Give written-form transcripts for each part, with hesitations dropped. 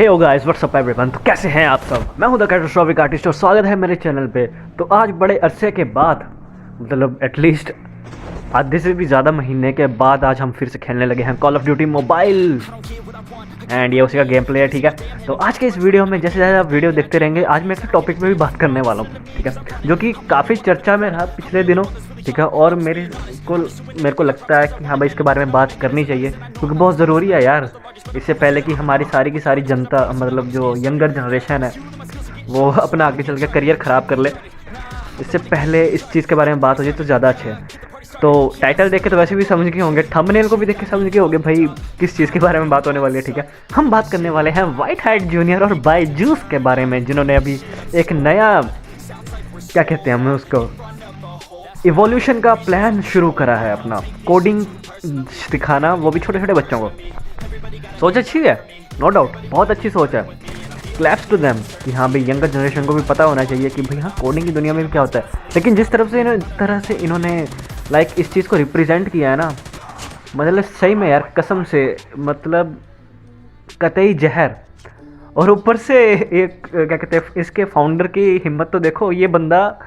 हे हो guys, what's up everyone. तो कैसे हैं आप सब? मैं हूं द कैटास्ट्रॉफिक आर्टिस्ट और स्वागत है मेरे चैनल पे। तो आज बड़े अरसे के बाद, मतलब एटलीस्ट आधे से भी ज़्यादा महीने के बाद आज हम फिर से खेलने लगे हैं call of duty mobile. And ये उसी का गेम प्ले है, ठीक है। तो आज के इस वीडियो में जैसे जैसे आप वीडियो देखते रहेंगे, आज मैं एक टॉपिक पे भी बात करने वाला हूँ, ठीक है, जो कि काफ़ी चर्चा में रहा पिछले दिनों, ठीक है। और मेरे को लगता है कि हाँ भाई, इसके बारे में बात करनी चाहिए क्योंकि बहुत ज़रूरी है यार। इससे पहले कि हमारी सारी की सारी जनता, मतलब जो यंगर जनरेशन है, वो अपना आगे चल के करियर ख़राब कर ले, इससे पहले इस चीज़ के बारे में बात हो जाए तो ज़्यादा अच्छा है। तो टाइटल देख के तो वैसे भी समझ गए होंगे, थंबनेल को भी देख के समझ गए होंगे भाई किस चीज़ के बारे में बात होने वाली है, ठीक है। हम बात करने वाले हैं व्हाइट हैट जूनियर और बायजूस के बारे में, जिन्होंने अभी एक नया, क्या कहते हैं हमें उसको, इवोल्यूशन का प्लान शुरू करा है, अपना कोडिंग सिखाना, वो भी छोटे छोटे बच्चों को। सोच अच्छी है, नो डाउट, बहुत अच्छी सोच है। क्लैप्स टू देम कि हाँ भाई, यंगर जनरेशन को भी पता होना चाहिए कि भाई हाँ, कोडिंग की दुनिया में भी क्या होता है। लेकिन जिस तरह से इन्होंने इस चीज़ को रिप्रेजेंट किया है ना, मतलब सही में यार, कसम से, मतलब कतई जहर। और ऊपर से एक, क्या कहते हैं, इसके फाउंडर की हिम्मत तो देखो, ये बंदा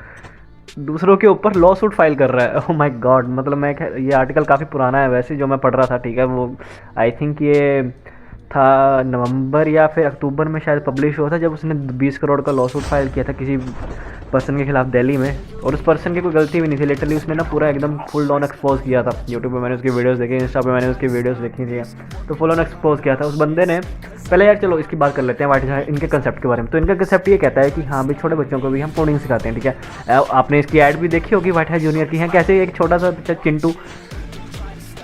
दूसरों के ऊपर लॉ सूट फाइल कर रहा है। ओह माय गॉड, मतलब ये आर्टिकल काफ़ी पुराना है वैसे, जो मैं पढ़ रहा था, ठीक है। वो आई थिंक ये था नवंबर या फिर अक्टूबर में शायद पब्लिश हुआ था, जब उसने 20 करोड़ का लॉ सूट फाइल किया था किसी पर्सन के खिलाफ दिल्ली में। और उस पर्सन की कोई गलती भी नहीं थी, लिटरली उसने ना पूरा एकदम फुल ऑन एक्सपोज किया था। यूट्यूब पे मैंने उसकी वीडियोस देखी, इंस्टा पे मैंने उसकी वीडियोस देखी थी, तो फुल ऑन एक्सपोज किया था उस बंदे ने। पहले यार चलो इसकी बात कर लेते हैं व्हाइट इनके कंसेप्ट के बारे में। तो इनका कंसेप्ट ये कहता है कि हाँ भाई, छोटे बच्चों को भी हम कोडिंग सिखाते हैं, ठीक है। आपने इसकी ऐड भी देखी होगी, व्हाइट हैट जूनियर की है, कैसे एक छोटा सा बच्चा चिंटू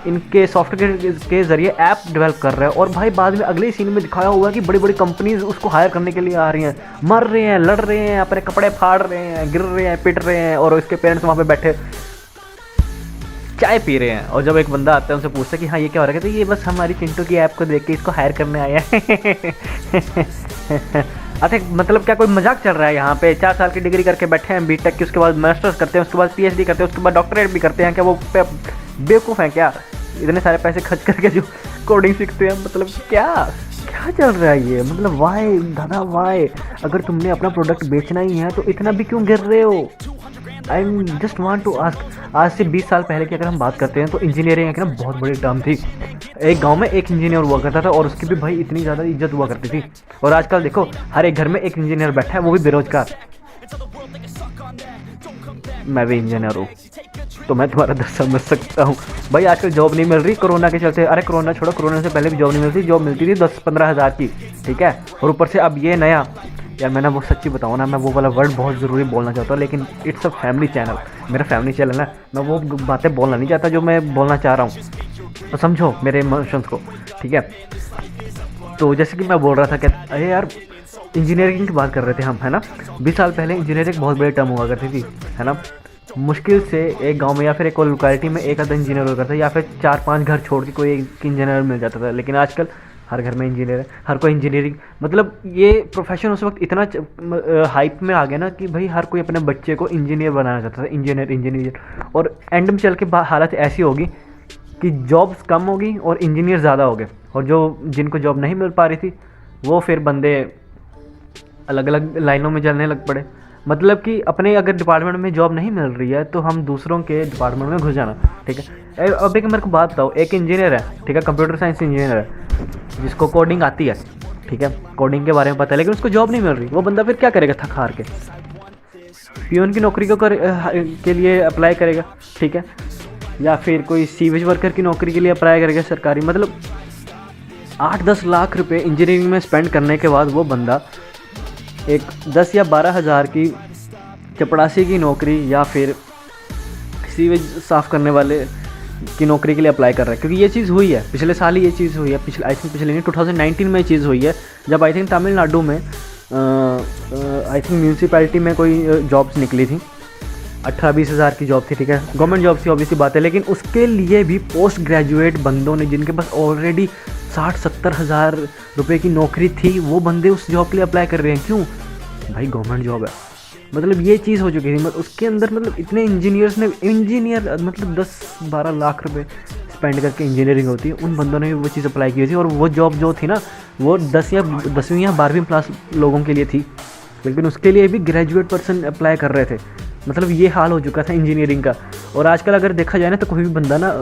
इनके सॉफ्टवेयर के जरिए ऐप डेवलप कर रहा है। और भाई बाद में अगले सीन में दिखाया हुआ है कि बड़ी बड़ी कंपनीज उसको हायर करने के लिए आ रही हैं, मर रहे हैं, लड़ रहे हैं, अपने कपड़े फाड़ रहे हैं, गिर रहे हैं, पिट रहे हैं, और उसके पेरेंट्स वहाँ पे बैठे चाय पी रहे हैं। और जब एक बंदा आता है, उनसे पूछता है कि हाँ ये क्या हो रहा है, तो ये बस हमारी चिंटू की ऐप को देख के इसको हायर करने आया है। अच्छा, मतलब क्या कोई मजाक चल रहा है यहाँ पे? 4 साल की डिग्री करके बैठे हैं बीटेक की, उसके बाद मास्टर्स करते हैं, उसके बाद पीएचडी करते हैं, उसके बाद डॉक्टरेट भी करते हैं। क्या वो बेवकूफ़ हैं क्या, इतने सारे पैसे खर्च करके जो कोडिंग सीखते हैं? मतलब क्या क्या चल रहा है ये? मतलब वाई दादा वाई, अगर तुमने अपना प्रोडक्ट बेचना ही है तो इतना भी क्यों गिर रहे हो? I just want to ask, आज से 20 साल पहले की अगर हम बात करते हैं तो इंजीनियरिंग एक ना बहुत बड़ी टर्म थी। एक गांव में एक इंजीनियर हुआ करता था और उसकी भी भाई इतनी ज़्यादा इज्जत हुआ करती थी। और आजकल देखो, हर एक घर में एक इंजीनियर बैठा है, वो भी बेरोजगार। मैं भी इंजीनियर हूँ तो मैं तुम्हारा दर्द समझ सकता हूँ भाई। आजकल जॉब नहीं मिल रही कोरोना के चलते। अरे कोरोना छोड़ो, कोरोना से पहले भी जॉब नहीं मिलती, जॉब मिलती थी 10-15 हज़ार की, ठीक है। और ऊपर से अब ये नया, यार मैं ना वो सच्ची बताऊँ ना, मैं वो वाला वर्ड बहुत ज़रूरी बोलना चाहता हूँ, लेकिन इट्स अ फैमिली चैनल, मेरा फैमिली चैनल है, मैं वो बातें बोलना नहीं चाहता जो मैं बोलना चाह रहा हूँ, तो समझो मेरे इमोशंस को, ठीक है। तो जैसे कि मैं बोल रहा था कि अरे यार, इंजीनियरिंग की बात कर रहे थे हम, है ना। 20 साल पहले इंजीनियरिंग बहुत बड़ी टर्म हुआ करती थी, है ना। मुश्किल से एक गांव में या फिर एक लोकेलिटी में एक आधा इंजीनियर हुआ करता था, या फिर 4-5 घर छोड़ के कोई एक इंजीनियर मिल जाता था। लेकिन आजकल हर घर में इंजीनियर है, हर कोई इंजीनियरिंग, मतलब ये प्रोफेशन उस वक्त इतना हाइप में आ गया ना कि भाई हर कोई अपने बच्चे को इंजीनियर बनाना चाहता था, इंजीनियर। और एंड में चल के हालत ऐसी होगी कि जॉब्स कम होगी और इंजीनियर ज़्यादा हो गए, और जो जिनको जॉब नहीं मिल पा रही थी वो फिर बंदे अलग अलग लाइनों में चलने लग पड़े। मतलब कि अपने अगर डिपार्टमेंट में जॉब नहीं मिल रही है तो हम दूसरों के डिपार्टमेंट में घुस जाना, ठीक है। अब एक मेरे को बात बताओ, एक इंजीनियर है, ठीक है, कंप्यूटर साइंस इंजीनियर है, जिसको कोडिंग आती है, ठीक है, कोडिंग के बारे में पता है, लेकिन उसको जॉब नहीं मिल रही। वो बंदा फिर क्या करेगा? थक हार के पियोन की नौकरी के लिए अप्लाई करेगा, ठीक है, या फिर कोई सीवेज वर्कर की नौकरी के लिए अप्लाई करेगा सरकारी। मतलब 8-10 लाख रुपए इंजीनियरिंग में स्पेंड करने के बाद वो बंदा एक 10 या 12 हज़ार की चपड़ासी की नौकरी या फिर सीवेज साफ़ करने वाले की नौकरी के लिए अप्लाई कर रहा है। क्योंकि ये चीज़ हुई है, पिछले साल ही ये चीज़ हुई है, पिछले नहीं 2019 में ये चीज़ हुई है, जब आई थिंक तमिलनाडु में आई थिंक म्यूनसिपैलिटी में कोई जॉब्स निकली थी, 18-20 हज़ार की जॉब थी, ठीक है, गवर्नमेंट जॉब थी, ऑब्वियसली बात है। लेकिन उसके लिए भी पोस्ट ग्रेजुएट बंदों ने, जिनके पास ऑलरेडी 60-70 हज़ार रुपये की नौकरी थी, वो बंदे उस जॉब के लिए अप्लाई कर रहे हैं। क्यों भाई? गवर्नमेंट जॉब है। मतलब ये चीज़ हो चुकी थी, मतलब उसके अंदर, मतलब इतने इंजीनियर मतलब 10-12 लाख रुपए स्पेंड करके इंजीनियरिंग होती है, उन बंदों ने भी वो चीज़ अप्लाई की थी। और वो जॉब जो थी ना, वो 10वीं या 12वीं क्लास लोगों के लिए थी, लेकिन उसके लिए भी ग्रेजुएट पर्सन अप्लाई कर रहे थे। मतलब ये हाल हो चुका था इंजीनियरिंग का। और आजकल अगर देखा जाए ना तो कोई भी बंदा ना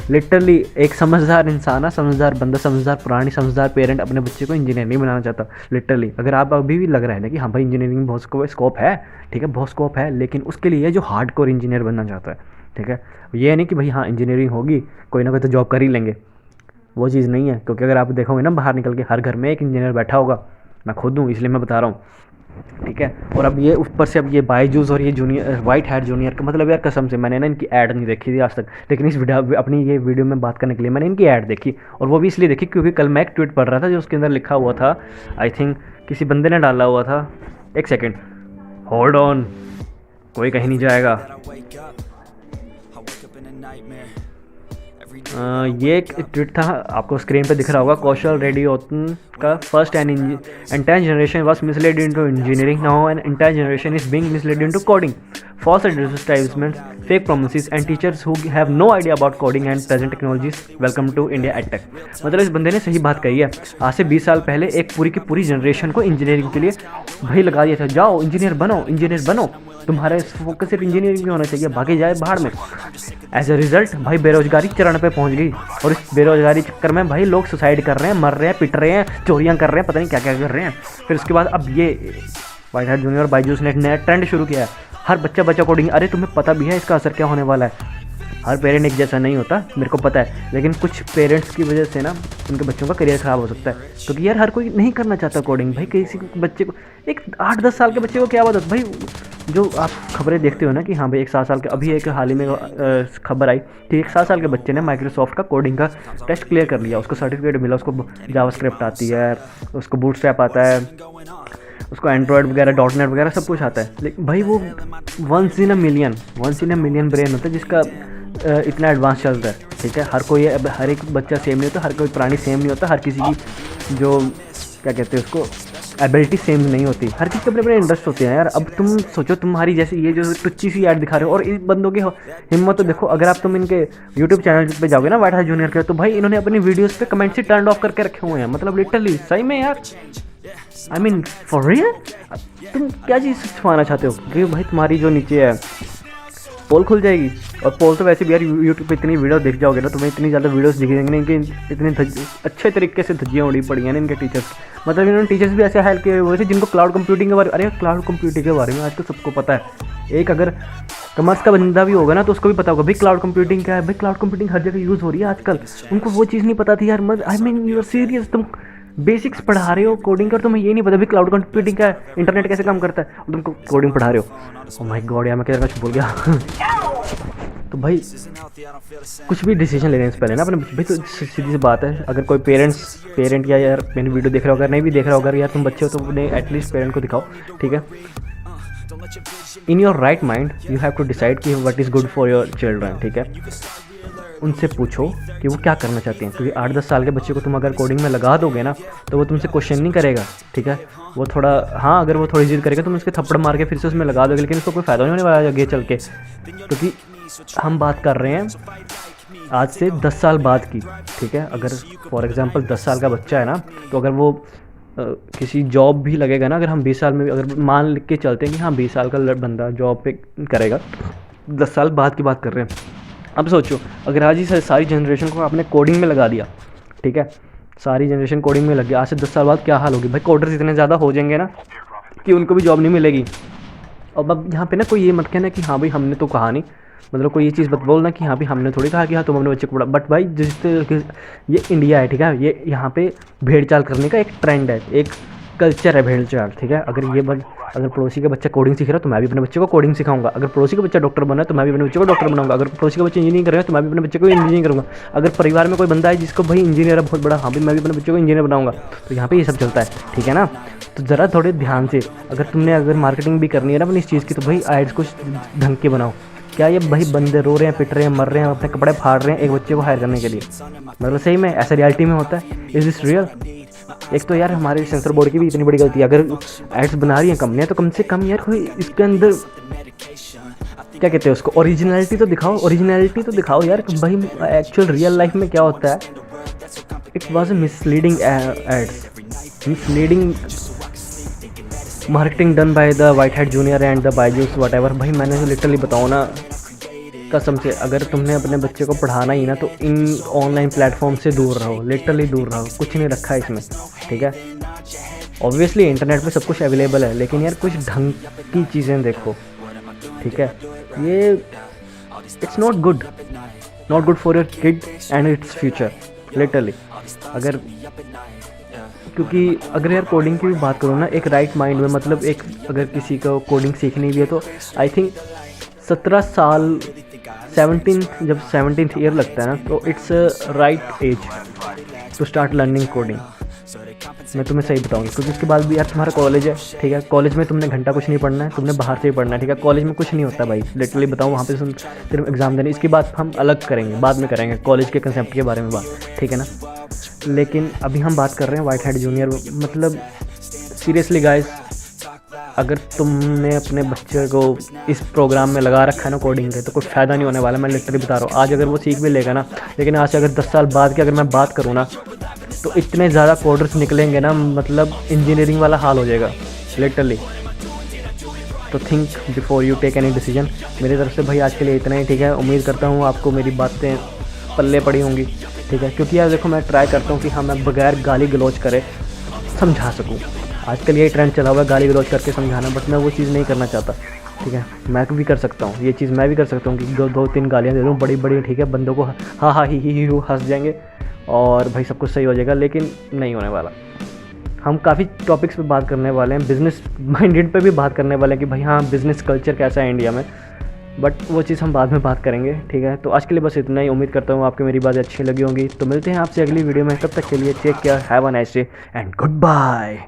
लिटरली एक समझदार इंसान है, समझदार बंदा, समझदार पुरानी समझदार पेरेंट अपने बच्चे को इंजीनियर नहीं बनाना चाहता लिटरली। अगर आप अभी भी लग रहा है ना कि हाँ भाई इंजीनियरिंग में बहुत स्कोप है, ठीक है बहुत स्कोप है, लेकिन उसके लिए जो हार्ड कोर इंजीनियर बनना चाहता है, ठीक है, ये नहीं कि भाई हाँ इंजीनियरिंग होगी कोई ना कोई तो जॉब कर ही लेंगे, वो चीज़ नहीं है। क्योंकि अगर आप देखोगे ना बाहर निकल के हर घर में एक इंजीनियर बैठा होगा, मैं खुद हूँ इसलिए मैं बता रहा हूँ, ठीक है। और अब ये ऊपर से अब ये बायजूस और ये जूनियर वाइट हैट जूनियर का मतलब यार कसम से मैंने ना इनकी ऐड नहीं देखी थी आज तक, लेकिन इस वीडियो अपनी ये वीडियो में बात करने के लिए मैंने इनकी ऐड देखी। और वो भी इसलिए देखी क्योंकि कल मैं एक ट्वीट पढ़ रहा था जो उसके अंदर लिखा हुआ था, आई थिंक किसी बंदे ने डाला हुआ था, एक सेकेंड होल्ड ऑन, कोई कहीं नहीं जाएगा। ये एक ट्वीट था, आपको स्क्रीन पे दिख रहा होगा, कौशल रेड्डीयोतन का first and entire generation was misled into engineering, now an entire generation is being misled into coding, false advertisements, fake promises and teachers who have no idea about coding and present technologies, welcome to India EdTech। मतलब इस बंदे ने सही बात कही है। आज से 20 साल पहले एक पूरी की पूरी जनरेशन को इंजीनियरिंग के लिए भाई लगा दिया था, जाओ इंजीनियर बनो, इंजीनियर बनो, तुम्हारा फोकस सिर्फ इंजीनियरिंग में होना चाहिए, भागे जाए बाहर में। एज अ रिजल्ट भाई बेरोजगारी चरण पे पहुंच गई, और इस बेरोजगारी चक्कर में भाई लोग सुसाइड कर रहे हैं, मर रहे हैं, पिट रहे हैं, चोरियां कर रहे हैं, पता नहीं क्या क्या कर रहे हैं। फिर उसके बाद अब ये वाइट हैट जूनियर और बायजूस ने नया ट्रेंड शुरू किया है, हर बच्चा कोडिंग। अरे तुम्हें पता भी है इसका असर क्या होने वाला है। हर पेरेंट एक जैसा नहीं होता, मेरे को पता है, लेकिन कुछ पेरेंट्स की वजह से ना उनके बच्चों का करियर ख़राब हो सकता है। क्योंकि यार हर कोई नहीं करना चाहता कोडिंग। भाई किसी बच्चे को, एक 8-10 साल के बच्चे को क्या बात होती भाई, जो आप खबरें देखते हो ना कि हाँ भाई एक 7 साल के, अभी एक हाल ही में खबर आई कि एक 7 साल के बच्चे ने माइक्रोसॉफ्ट का कोडिंग का टेस्ट क्लियर कर लिया, उसको सर्टिफिकेट मिला, उसको जावास्क्रिप्ट आती है, उसको बूटस्ट्रैप आता है, उसको एंड्रॉयड वगैरह .NET वगैरह सब कुछ आता है। लेकिन भाई वो once in a million brain होता है जिसका इतना एडवांस चलता है, ठीक है। हर एक बच्चा सेम नहीं होता, हर कोई प्राणी सेम नहीं होता, हर किसी की जो क्या कहते हैं उसको एबिलिटी सेम नहीं होती, हर किसी के अपने अपने इंटरेस्ट होते हैं यार। अब तुम सोचो तुम्हारी जैसे ये जो टुच्ची सी ऐड दिखा रहे हो, और इन बंदों की हिम्मत तो देखो। अगर आप तुम इनके यूट्यूब चैनल पे जाओगे ना वाइट हैट जूनियर के, तो भाई इन्होंने अपनी वीडियोस पे कमेंट से टर्न ऑफ करके रखे हुए हैं। मतलब लिटरली सही में यार, आई मीन फॉर रियल, तुम क्या चीज़ छुपाना चाहते हो? क्योंकि भाई तुम्हारी जो नीचे है पोल खुल जाएगी। और पोल तो वैसे भी यार यूट्यूब पे इतनी वीडियो दिख जाओगे ना, तुम्हें इतनी ज़्यादा वीडियोस दिखेंगे ना, इनके इतने अच्छे तरीके से धज्जियाँ उड़ी पड़ी हैं ना इनके टीचर्स। मतलब इन्होंने टीचर्स भी ऐसे हायल किए हुए थे जिनको क्लाउड कंप्यूटिंग के बारे, अरे क्लाउड कंप्यूटिंग के बारे में आज तो सबको पता है। एक अगर कॉमर्स का बंदा भी होगा ना तो उसको भी पता होगा भाई क्लाउड कंप्यूटिंग क्या है। भाई क्लाउड कंप्यूटिंग हर जगह यूज़ हो रही है आजकल, उनको वो चीज़ नहीं पता थी यार। I mean you are serious, तुम बेसिक्स पढ़ा रहे हो कोडिंग का, तुम्हें ये नहीं पता भाई क्लाउड कंप्यूटिंग क्या है, इंटरनेट कैसे काम करता है, और तुमको कोडिंग पढ़ा रहे हो। ओह माय गॉड यार, मैं क्या कुछ बोल गया। तो भाई कुछ भी डिसीजन लेने से पहले ना अपने भाई, तो सीधी सी बात है, अगर कोई पेरेंट या यार मेरी वीडियो देख रहा हो, अगर नहीं भी देख रहा हो, अगर यार तुम बच्चे हो तो उन्हें एटलीस्ट पेरेंट को दिखाओ, ठीक है। In your right mind you have to decide कि what is good for your children, ठीक है। उनसे पूछो कि वो क्या करना चाहते हैं, क्योंकि 8-10 साल के बच्चे को तुम अगर कोडिंग में लगा दोगे ना तो वो तुमसे क्वेश्चन नहीं करेगा, ठीक है। वो थोड़ा, हाँ अगर वो थोड़ी जिद करेगा तुम उसके थप्पड़ मार के फिर से उसमें लगा दोगे, लेकिन उसको कोई फ़ायदा नहीं होने वाला है आगे चल के। क्योंकि हम बात कर रहे हैं आज से 10 साल बाद की, ठीक है। अगर फॉर एग्जांपल 10 साल का बच्चा है ना, तो अगर वो किसी जॉब भी लगेगा ना, अगर हम 20 साल में अगर मान लिख के चलते हैं कि हाँ 20 साल का बंदा जॉब पे करेगा, 10 साल बाद की बात कर रहे हैं। अब सोचो अगर आज ही सारी जनरेशन को आपने कोडिंग में लगा दिया, ठीक है, सारी जनरेशन कोडिंग में लग गया, आज से 10 साल बाद क्या हाल होगी भाई। कोडर्स इतने ज़्यादा हो जाएंगे ना कि उनको भी जॉब नहीं मिलेगी। और अब यहाँ पे ना कोई ये मत कहना कि हाँ भाई हमने तो कहा नहीं, मतलब कोई ये चीज़ मत बोलना कि हाँ भाई हमने थोड़ी कहा कि हाँ तुम अपने बच्चे को पढ़ा। बट भाई जिस ये इंडिया है, ठीक है, ये यहाँ पे भेड़ चाल करने का एक ट्रेंड है, एक कल्चर है भेड़ चाल, ठीक है। अगर पड़ोसी का बच्चा कोडिंग सीख रहा है तो मैं भी अपने बच्चे को कोडिंग सिखाऊंगा। अगर पड़ोसी का बच्चा डॉक्टर बना है तो मैं भी अपने बच्चे को डॉक्टर बनाऊंगा। अगर पड़ोसी का बच्चा इंजीनियरिंग कर रहा है तो मैं भी अपने बच्चे को इंजीनियरिंग करूँगा। अगर परिवार में कोई बंदा है जिसको भाई इंजीनियर है बहुत बड़ा, हाँ भाई मैं भी अपने बच्चे को इंजीनियर बनाऊंगा। तो यहाँ पे ये सब चलता है, ठीक है ना। तो ज़रा थोड़े ध्यान से अगर मार्केटिंग भी करनी है ना अपनी इस चीज़ की, तो भाई एड्स कुछ ढंग के बनाओ। क्या ये भाई बंदे रो रहे हैं, पिट रहे हैं, मर रहे हैं, अपने कपड़े फाड़ रहे हैं एक बच्चे को हायर करने के लिए? मतलब सही में ऐसा रियलिटी में होता है? Is this real? एक तो यार हमारे सेंसर बोर्ड की भी इतनी बड़ी गलती है, अगर एड्स बना रही हैं कंपनियाँ तो कम से कम यार कोई इसके अंदर क्या कहते हैं उसको, ओरिजिनलिटी तो दिखाओ यार भाई एक्चुअल रियल लाइफ में क्या होता है। It was misleading ads. Misleading marketing done by the WhiteHat junior and the Byju's whatever. भाई मैंने तो लिटरली बताऊँ ना, कसम से, अगर तुमने अपने बच्चे को पढ़ाना ही ना तो इन ऑनलाइन प्लेटफॉर्म से दूर रहो, लिटरली दूर रहो। कुछ नहीं रखा है इसमें, ठीक है। ऑब्वियसली इंटरनेट पे सब कुछ अवेलेबल है, लेकिन यार कुछ ढंग की चीज़ें देखो, ठीक है। ये it's not good for your kid and its future, literally. अगर क्योंकि अगर यार कोडिंग की भी बात करूँ ना, एक राइट माइंड में, मतलब एक अगर किसी को कोडिंग सीखनी भी है तो आई थिंक 17 साल 17 जब 17th ईयर लगता है ना, तो it's right age to start learning coding. मैं तुम्हें सही बताऊंगी, क्योंकि उसके बाद भी यार तुम्हारा कॉलेज है, ठीक है। कॉलेज में तुमने घंटा कुछ नहीं पढ़ना है, तुमने बाहर से ही पढ़ना है, ठीक है। कॉलेज में कुछ नहीं होता भाई, लिटरली बताऊँ, वहाँ पे तुम सिर्फ एग्ज़ाम देने। इसकी बात हम अलग करेंगे, बाद में करेंगे कॉलेज के कंसेप्ट के बारे में बात, ठीक है ना। लेकिन अभी हम बात कर रहे हैं वाइट हेड जूनियर। मतलब सीरियसली गाइस, अगर तुमने अपने बच्चे को इस प्रोग्राम में लगा रखा है ना कोडिंग के, तो कोई फ़ायदा नहीं होने वाला। मैं लिटरली बता रहा हूँ, आज अगर वो सीख भी लेगा ना, लेकिन आज से अगर 10 साल बाद की अगर मैं बात करूँ ना, तो इतने ज़्यादा कोडर्स निकलेंगे ना, मतलब इंजीनियरिंग वाला हाल हो जाएगा, लिटरली। तो think before you take any decision. मेरी तरफ से भाई आज के लिए इतना ही, ठीक है। उम्मीद करता हूँ आपको मेरी बातें पल्ले पड़ी होंगी, ठीक है। क्योंकि यार देखो, मैं ट्राई करता हूँ कि हाँ, मैं बगैर गाली गलौज करे समझा सकूँ। आजकल ये ट्रेंड चला हुआ है गाली गलौज करके समझाना, बट मैं वो चीज़ नहीं करना चाहता, ठीक है। मैं भी कर सकता हूँ ये चीज़, मैं भी कर सकता हूँ कि 2-3 गालियाँ दे दूँ बड़ी बड़ी, ठीक है। बंदों को हाँ हाँ ही हंस जाएंगे और भाई सब कुछ सही हो जाएगा, लेकिन नहीं होने वाला। हम काफ़ी टॉपिक्स पे बात करने वाले हैं, बिज़नेस माइंडेड पे भी बात करने वाले हैं कि भाई हाँ, बिज़नेस कल्चर कैसा है इंडिया में, बट वो चीज़ हम बाद में बात करेंगे, ठीक है। तो आज के लिए बस इतना ही। उम्मीद करता हूँ आपको मेरी बातें अच्छी लगी होंगी। तो मिलते हैं आपसे अगली वीडियो में, तब तक के लिए take care, have a nice day and good bye.